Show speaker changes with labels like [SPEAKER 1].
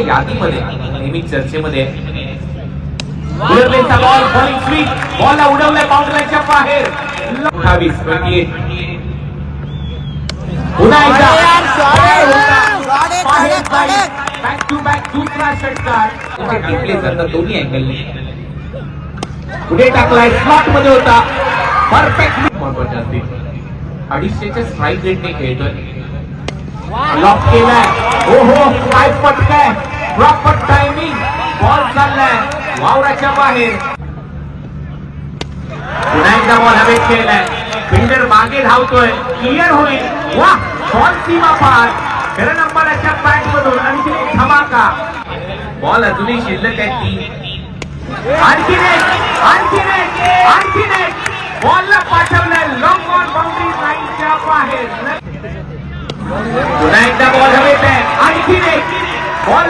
[SPEAKER 1] यादीमध्ये नेहमी चर्चेमध्ये उडवलेला बॉल बॉलिंग स्वीप बॉलला उडवलाय बाउंड्रीच्या बाहेर 28-28 पुन्हा एकदा बॅक टू बॅक दुसरा षटकार टिपले जातात दोन्ही अँगलने पुढे टाकलाय स्लॉट मध्ये होता परफेक्ट महत्वाचे असते 250च्या स्ट्राईक रेटने खेळतोय लॉक केलाय ओहो काय पटकाय प्रॉपर टायमिंग बॉल चाललाय वावराच्या बाहेर पुन्हा एकदा बॉल हवेत खेळलाय फिल्डर मागे धावतोय क्लिअर होईल वा बॉल सीमा पार खरं नंबरच्या बॅट मधून आणखी एक धमाका बॉल अजूनही शिल्लक आहे ती आणखीन एक बॉलला पाठवलंय लॉंग ऑन बाउंड्री लाईनच्या बाहेर पुन्हा एकदा बॉल हवेत आहे आणखीन एक बॉल